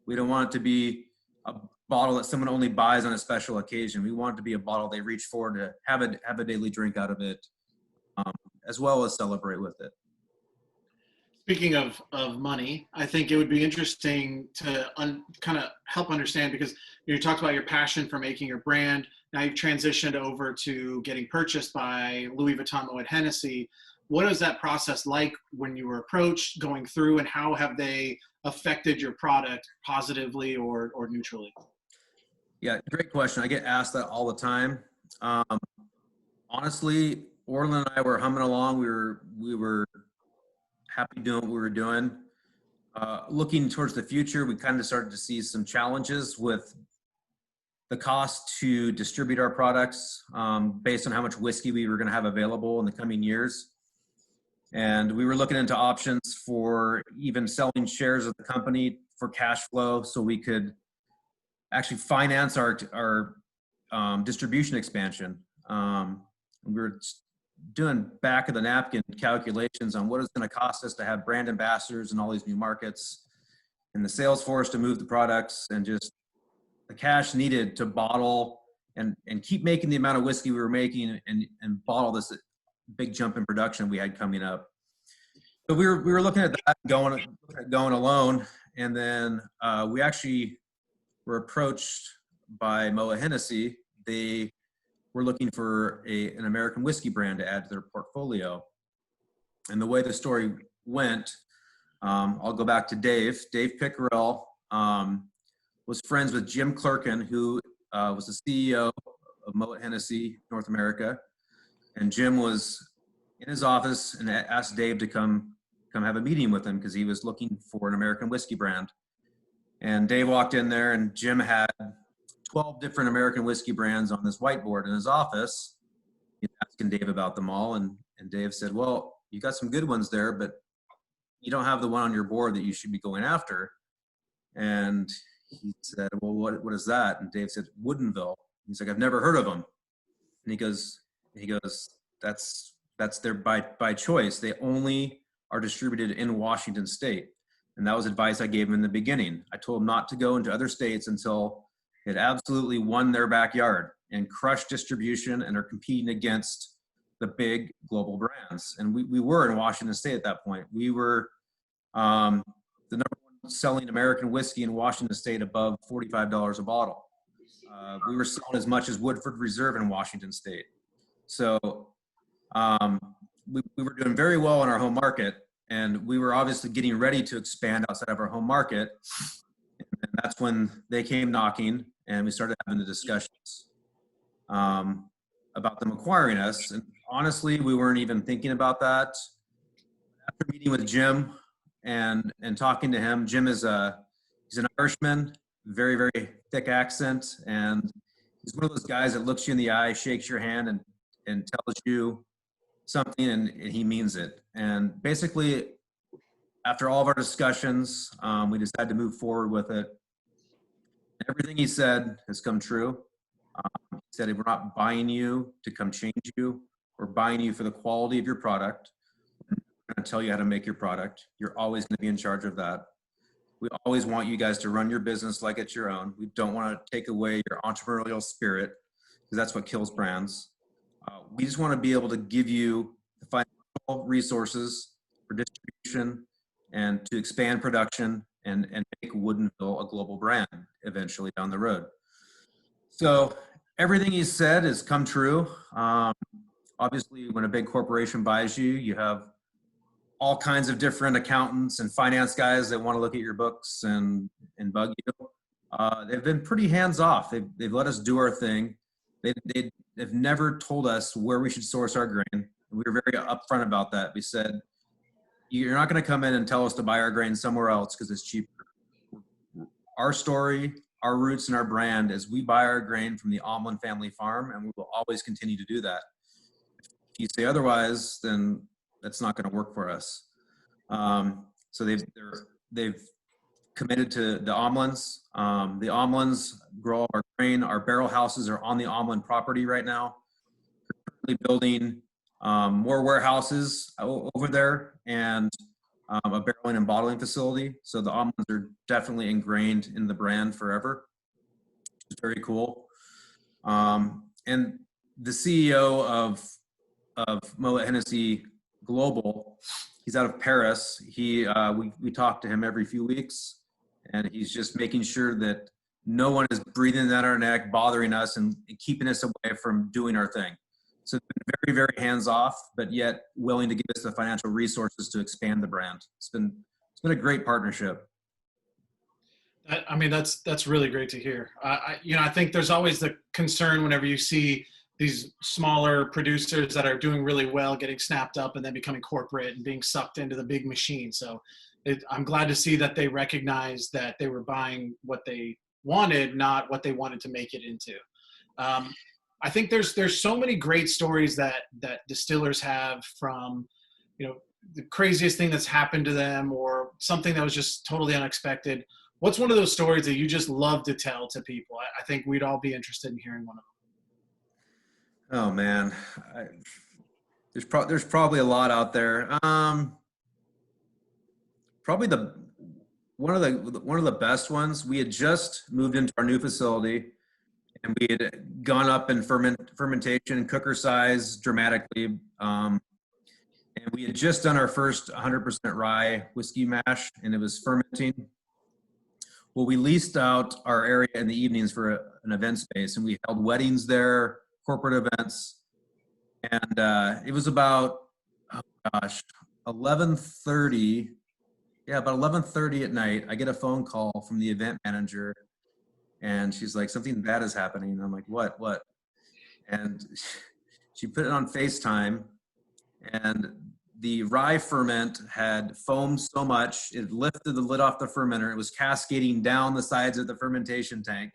We don't want it to be a bottle that someone only buys on a special occasion. We want it to be a bottle they reach for to have a daily drink out of it, as well as celebrate with it. Speaking of money, I think it would be interesting to kind of help understand, because you talked about your passion for making your brand. Now you've transitioned over to getting purchased by Louis Vuitton Moet Hennessy. What is that process like when you were approached, going through, and how have they affected your product positively or neutrally? Yeah, great question. I get asked that all the time. Honestly, Orlin and I were humming along. We were happy doing what we were doing. Looking towards the future, we kind of started to see some challenges with the cost to distribute our products based on how much whiskey we were going to have available in the coming years. And we were looking into options for even selling shares of the company for cash flow so we could actually finance our distribution expansion. We were doing back of the napkin calculations on what it's going to cost us to have brand ambassadors in all these new markets and the sales force to move the products, and just the cash needed to bottle and keep making the amount of whiskey we were making and bottle this big jump in production we had coming up. So we were looking at that, going alone. And then we actually were approached by Moet Hennessy. They were looking for an American whiskey brand to add to their portfolio. And the way the story went, I'll go back to Dave. Dave Pickerell was friends with Jim Clerkin, who was the CEO of Moet Hennessy North America. And Jim was in his office and asked Dave to come have a meeting with him because he was looking for an American whiskey brand. And Dave walked in there, and Jim had 12 different American whiskey brands on this whiteboard in his office. He's asking Dave about them all. And Dave said, well, you got some good ones there, but you don't have the one on your board that you should be going after. And he said, well, what is that? And Dave said, Woodenville. He's like, I've never heard of them. And he goes, that's their by choice. They only are distributed in Washington State. And that was advice I gave him in the beginning. I told him not to go into other states until it absolutely won their backyard and crushed distribution and are competing against the big global brands. And we were in Washington State at that point. We were the number one selling American whiskey in Washington State above $45 a bottle. We were selling as much as Woodford Reserve in Washington State. So we were doing very well in our home market, and we were obviously getting ready to expand outside of our home market. And that's when they came knocking, and we started having the discussions about them acquiring us. And honestly, we weren't even thinking about that. After meeting with Jim and talking to him, Jim is he's an Irishman, very, very thick accent, and he's one of those guys that looks you in the eye, shakes your hand, and tells you something, and he means it. And basically, after all of our discussions, we decided to move forward with it. Everything he said has come true. He said, we're not buying you to come change you. We're buying you for the quality of your product. We're going to tell you how to make your product. You're always going to be in charge of that. We always want you guys to run your business like it's your own. We don't want to take away your entrepreneurial spirit, because that's what kills brands. We just want to be able to give you the financial resources for distribution and to expand production and make Woodenville a global brand eventually down the road. So everything he said has come true. Obviously, when a big corporation buys you, you have all kinds of different accountants and finance guys that want to look at your books and bug you. They've been pretty hands-off. They've let us do our thing. They've never told us where we should source our grain. We were very upfront about that. We said, you're not going to come in and tell us to buy our grain somewhere else because it's cheaper. Our story, our roots, and our brand is we buy our grain from the Orlin family farm, and we will always continue to do that. If you say otherwise, then that's not going to work for us. So they've committed to the Orlins. The Orlins grow all our grain. Our barrel houses are on the Orlin property right now. We're currently building more warehouses over there and a barreling and bottling facility. So the Orlins are definitely ingrained in the brand forever, which is very cool. And the CEO of Moet Hennessy Global, he's out of Paris. We talk to him every few weeks, and he's just making sure that no one is breathing down our neck, bothering us, and keeping us away from doing our thing. So it's been very, very hands-off, but yet willing to give us the financial resources to expand the brand. It's been a great partnership. That's really great to hear. I think there's always the concern whenever you see these smaller producers that are doing really well getting snapped up and then becoming corporate and being sucked into the big machine. So I'm glad to see that they recognize that they were buying what they wanted, not what they wanted to make it into. I think there's so many great stories that distillers have from, the craziest thing that's happened to them or something that was just totally unexpected. What's one of those stories that you just love to tell to people? I think we'd all be interested in hearing one of them. Oh man, there's probably a lot out there. Probably one of the best ones. We had just moved into our new facility, and we had gone up in fermentation and cooker size dramatically. And we had just done our first 100% rye whiskey mash, and it was fermenting. Well, we leased out our area in the evenings for an event space, and we held weddings there, corporate events, and it was about 11:30. Yeah, about 11:30 at night. I get a phone call from the event manager, and she's like, "Something bad is happening." And I'm like, "What? What?" And she put it on FaceTime, and the rye ferment had foamed so much it lifted the lid off the fermenter. It was cascading down the sides of the fermentation tank,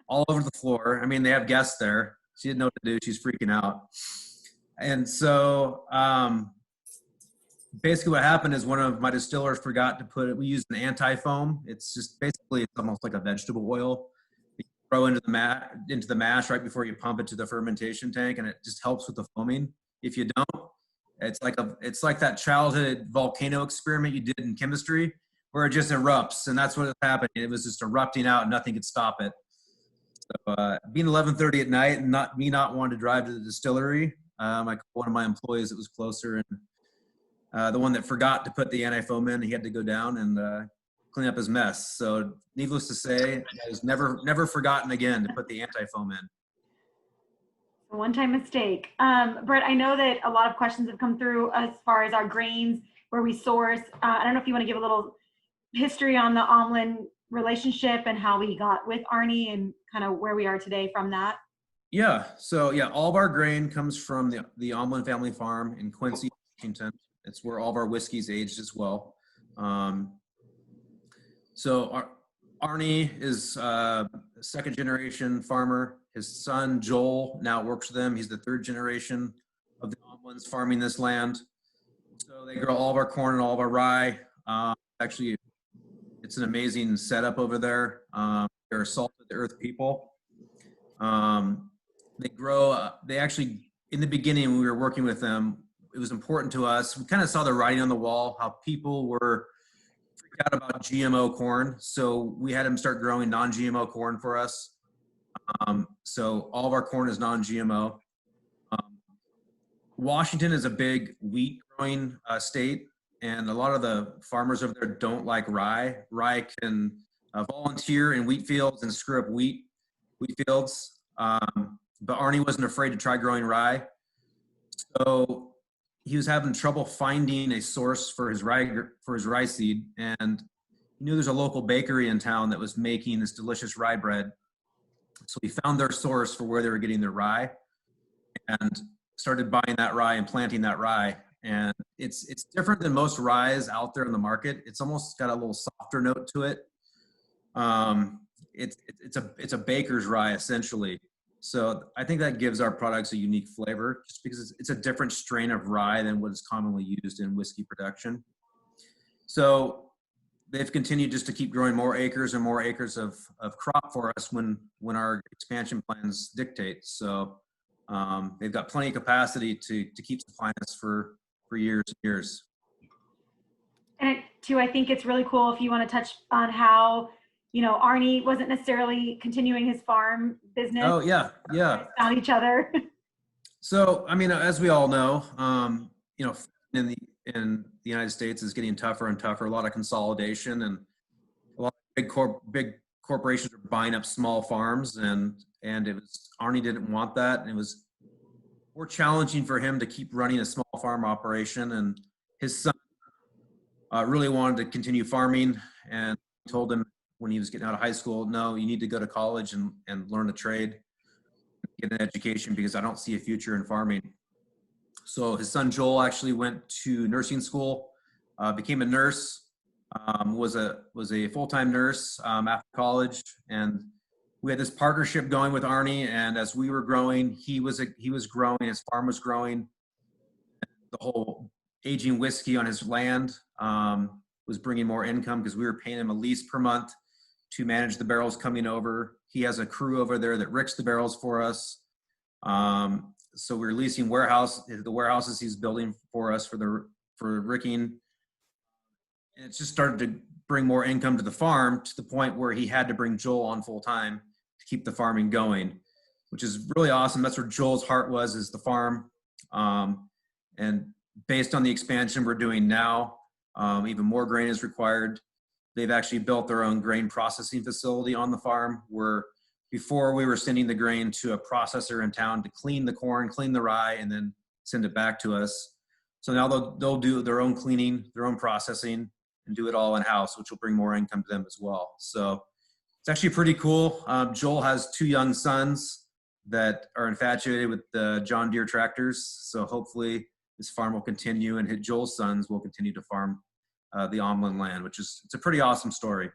all over the floor. I mean, they have guests there. She didn't know what to do. She's freaking out. And so basically what happened is one of my distillers forgot to put it. We used an anti-foam. It's just basically, it's almost like a vegetable oil. You throw into the mash right before you pump it to the fermentation tank, and it just helps with the foaming. If you don't, it's like that childhood volcano experiment you did in chemistry where it just erupts, and that's what was happening. It was just erupting out, and nothing could stop it. So being 11:30 at night and not wanting to drive to the distillery, I called one of my employees that was closer, and the one that forgot to put the anti-foam in, he had to go down and clean up his mess. So needless to say, I was never forgotten again to put the anti-foam in. A one-time mistake. Brett, I know that a lot of questions have come through as far as our grains, where we source. I don't know if you want to give a little history on the Orlin relationship and how we got with Arnie and kind of where we are today from that. Yeah. So yeah, all of our grain comes from the Orlin family farm in Quincy, Washington. It's where all of our whiskey's aged as well. So Arnie is a second generation farmer. His son Joel now works with them. He's the third generation of the Orlins farming this land. So they grow all of our corn and all of our rye. Actually, it's an amazing setup over there. They're salt of the earth people. They grow, they actually, in the beginning when we were working with them, it was important to us. We kind of saw the writing on the wall, how people were freaked out about GMO corn. So we had them start growing non-GMO corn for us. So all of our corn is non-GMO. Washington is a big wheat growing state, and a lot of the farmers over there don't like rye. Rye can volunteer in wheat fields and screw up wheat fields. But Arnie wasn't afraid to try growing rye. So he was having trouble finding a source for his rye seed, and he knew there's a local bakery in town that was making this delicious rye bread. So he found their source for where they were getting their rye and started buying that rye and planting that rye. And it's different than most ryes out there in the market. It's almost got a little softer note to it. It's a baker's rye essentially. So I think that gives our products a unique flavor just because it's a different strain of rye than what is commonly used in whiskey production. So they've continued just to keep growing more acres and more acres of crop for us when our expansion plans dictate. So they've got plenty of capacity to keep supplying us for years and years. And too, I think it's really cool if you want to touch on how, Arnie wasn't necessarily continuing his farm business. Oh yeah. Found each other. So, I mean, as we all know, in the United States is getting tougher and tougher. A lot of consolidation, and a lot of big corporations are buying up small farms, and it was Arnie didn't want that, and it was more challenging for him to keep running a small farm operation. And his son really wanted to continue farming, and told him when he was getting out of high school, no, you need to go to college and learn a trade, get an education, because I don't see a future in farming. So his son Joel actually went to nursing school, became a nurse, was a full-time nurse after college, and we had this partnership going with Arnie. And as we were growing, he was growing, his farm was growing. The whole aging whiskey on his land was bringing more income because we were paying him a lease per month to manage the barrels coming over. He has a crew over there that ricks the barrels for us. So we're leasing the warehouses he's building for us for ricking. And it's just started to bring more income to the farm, to the point where he had to bring Joel on full time to keep the farming going, which is really awesome. That's where Joel's heart was, is the farm. And based on the expansion we're doing now, even more grain is required. They've actually built their own grain processing facility on the farm, where before we were sending the grain to a processor in town to clean the corn, clean the rye, and then send it back to us. So now they'll do their own cleaning, their own processing, and do it all in-house, which will bring more income to them as well. So it's actually pretty cool. Joel has 2 young sons that are infatuated with the John Deere tractors. So hopefully this farm will continue, and Joel's sons will continue to farm the Orlin land, it's a pretty awesome story.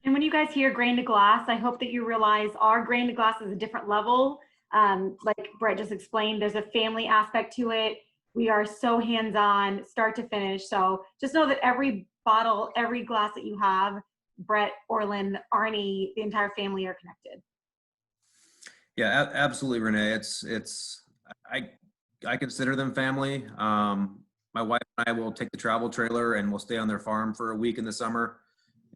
And when you guys hear grain to glass, I hope that you realize our grain to glass is a different level. Like Brett just explained, there's a family aspect to it. We are so hands-on, start to finish. So just know that every bottle, every glass that you have, Brett, Orlin, Arnie, the entire family are connected. Yeah, absolutely, Renee. I consider them family. My wife and I will take the travel trailer and we'll stay on their farm for a week in the summer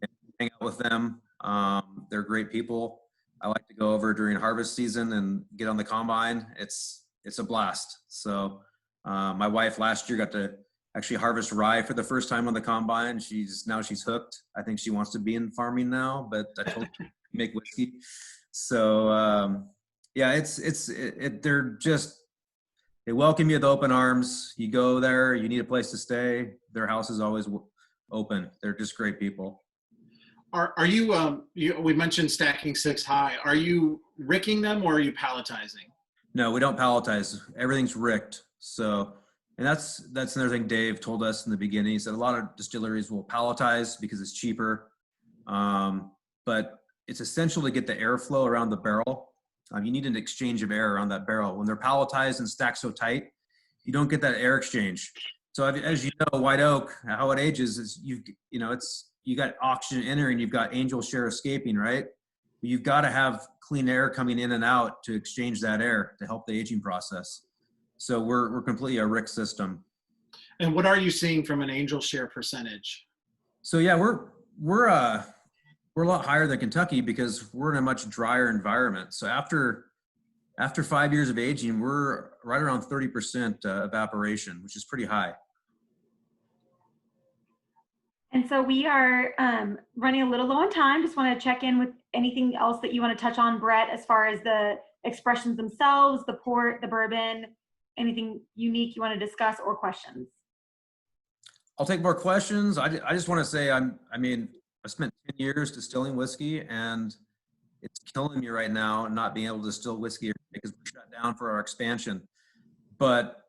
and hang out with them. They're great people. I like to go over during harvest season and get on the combine. It's a blast. So my wife last year got to actually harvest rye for the first time on the combine. She's hooked. I think she wants to be in farming now, but I told her to make whiskey. So yeah, they welcome you with open arms. You go there, you need a place to stay. Their house is always open. They're just great people. Are you, we mentioned stacking 6 high. Are you ricking them or are you palletizing? No, we don't palletize. Everything's ricked. So, and that's another thing Dave told us in the beginning. He said a lot of distilleries will palletize because it's cheaper. But it's essential to get the airflow around the barrel. You need an exchange of air around that barrel. When they're palletized and stacked so tight, you don't get that air exchange. So as you know, white oak, how it ages is you got oxygen entering, you've got angel share escaping, right? You've got to have clean air coming in and out to exchange that air to help the aging process. So we're completely a rick system. And what are you seeing from an angel share percentage? So yeah, we're a lot higher than Kentucky because we're in a much drier environment. So after 5 years of aging, we're right around 30% evaporation, which is pretty high. And so we are running a little low on time. Just want to check in with anything else that you want to touch on, Brett, as far as the expressions themselves, the port, the bourbon, anything unique you want to discuss or questions. I'll take more questions. I just want to say I spent 10 years distilling whiskey, and it's killing me right now not being able to distill whiskey because we shut down for our expansion. But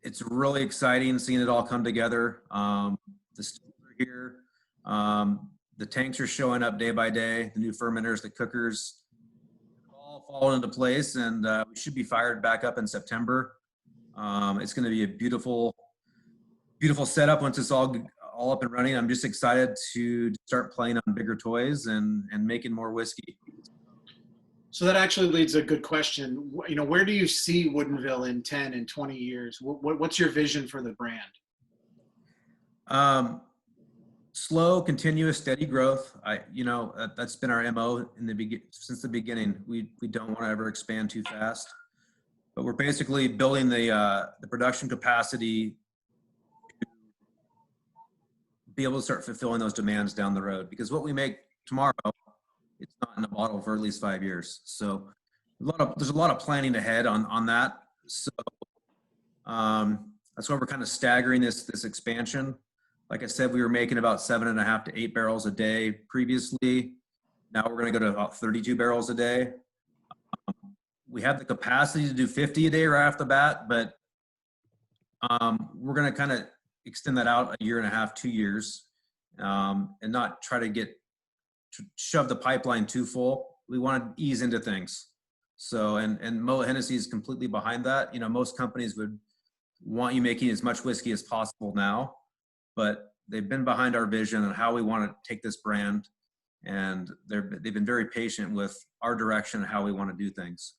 it's really exciting seeing it all come together. The stills are here. The tanks are showing up day by day. The new fermenters, the cookers, all fall into place, and we should be fired back up in September. It's going to be a beautiful setup once it's all up and running. I'm just excited to start playing on bigger toys and making more whiskey. So that actually leads a good question. Where do you see Woodenville in 10 and 20 years? What's your vision for the brand? Slow, continuous, steady growth. That's been our MO since the beginning. We don't want to ever expand too fast, but we're basically building the production capacity to be able to start fulfilling those demands down the road. Because what we make tomorrow, it's not in a bottle for at least 5 years. So there's a lot of planning ahead on that. So that's why we're kind of staggering this expansion. Like I said, we were making about 7.5 to 8 barrels a day previously. Now we're going to go to about 32 barrels a day. We have the capacity to do 50 a day right off the bat, but we're going to kind of extend that out 1.5 years, 2 years, and not try to shove the pipeline too full. We want to ease into things. So, and Moet Hennessy is completely behind that. Most companies would want you making as much whiskey as possible now, but they've been behind our vision and how we want to take this brand, and they've been very patient with our direction and how we want to do things.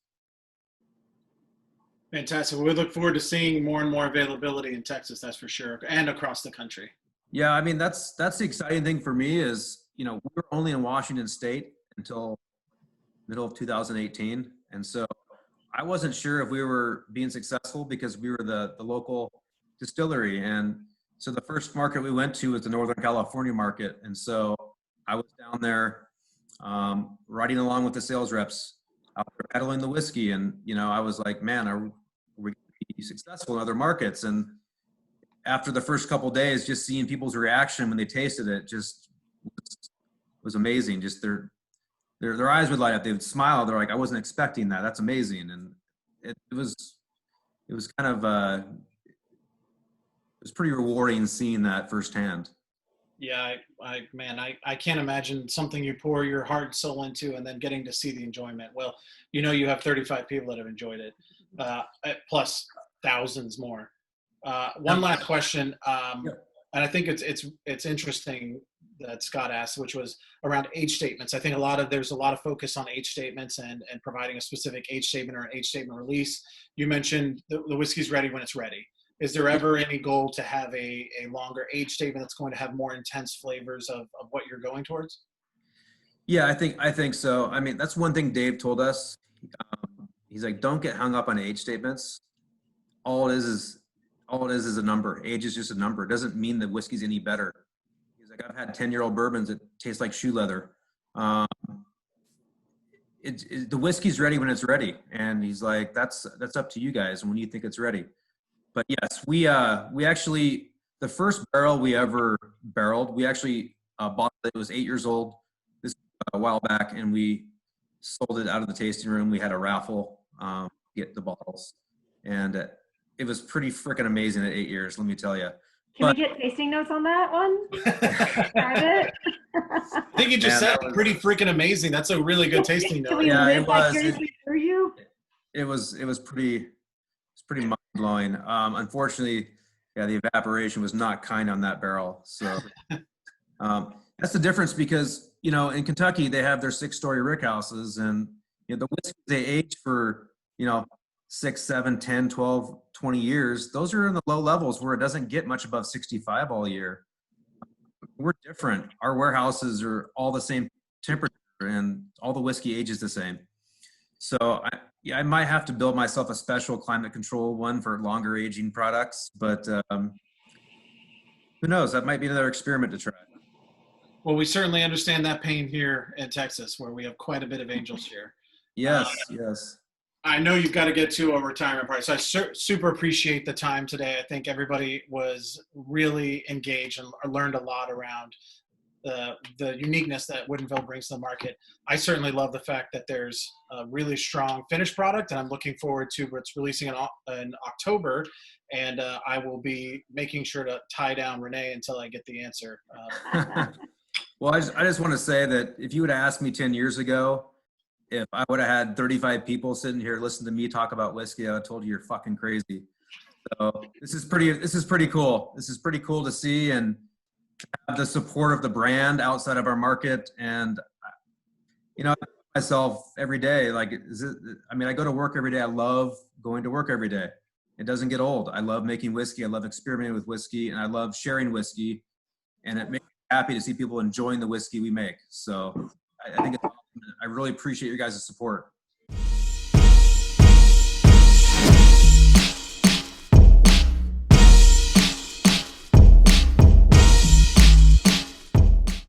Fantastic. We look forward to seeing more and more availability in Texas, that's for sure, and across the country. Yeah, that's the exciting thing for me is, we were only in Washington State until middle of 2018. And so I wasn't sure if we were being successful because we were the local distillery. And so the first market we went to was the Northern California market. And so I was down there riding along with the sales reps, out there peddling the whiskey. And, I was like, man, are we going to be successful in other markets? And after the first couple of days, just seeing people's reaction when they tasted it just was amazing. Just their eyes would light up. They would smile. They're like, I wasn't expecting that. That's amazing. And it was kind of, it was pretty rewarding seeing that firsthand. Yeah, I can't imagine something you pour your heart and soul into and then getting to see the enjoyment. Well, you have 35 people that have enjoyed it, plus thousands more. One last question, Yep. and I think it's interesting that Scott asked, which was around age statements. I think there's a lot of focus on age statements and providing a specific age statement or an age statement release. You mentioned the whiskey's ready when it's ready. Is there ever any goal to have a longer age statement that's going to have more intense flavors of what you're going towards? Yeah, I think so. I mean, that's one thing Dave told us. He's like, don't get hung up on age statements. All it is a number. Age is just a number. It doesn't mean that whiskey's any better. He's like, I've had 10-year-old bourbons that taste like shoe leather. The whiskey's ready when it's ready, and he's like, that's up to you guys when you think it's ready. But yes, we actually, the first barrel we ever barreled, we actually bought it. It was 8 years old. This a while back, and we sold it out of the tasting room. We had a raffle get the bottles, and it was pretty freaking amazing at 8 years, let me tell you. Can we get tasting notes on that one? Describe it. I think you just said pretty freaking amazing. That's a really good tasting Can note. we Yeah, live it was. vicariously through you? It was pretty mind blowing. Unfortunately, yeah, the evaporation was not kind on that barrel. So that's the difference, because in Kentucky they have their 6-story rickhouses, and the whiskey they age for 6, 7, 10, 12, 20 years. Those are in the low levels where it doesn't get much above 65 all year. We're different. Our warehouses are all the same temperature, and all the whiskey ages the same. So I might have to build myself a special climate control one for longer aging products, but who knows? That might be another experiment to try. Well, we certainly understand that pain here in Texas, where we have quite a bit of angels here. Yes, yes. I know you've got to get to a retirement party, so I super appreciate the time today. I think everybody was really engaged and learned a lot around the uniqueness that Woodenville brings to the market. I certainly love the fact that there's a really strong finished product, and I'm looking forward to what's releasing in October. And I will be making sure to tie down Renee until I get the answer. Well, I just want to say that if you would have asked me 10 years ago, if I would have had 35 people sitting here listening to me talk about whiskey, I would have told you you're fucking crazy. So this is pretty cool. This is pretty cool to see, and to have the support of the brand outside of our market. And myself every day, I go to work every day. I love going to work every day. It doesn't get old. I love making whiskey. I love experimenting with whiskey, and I love sharing whiskey. And it makes me happy to see people enjoying the whiskey we make. So I think I really appreciate your guys' support.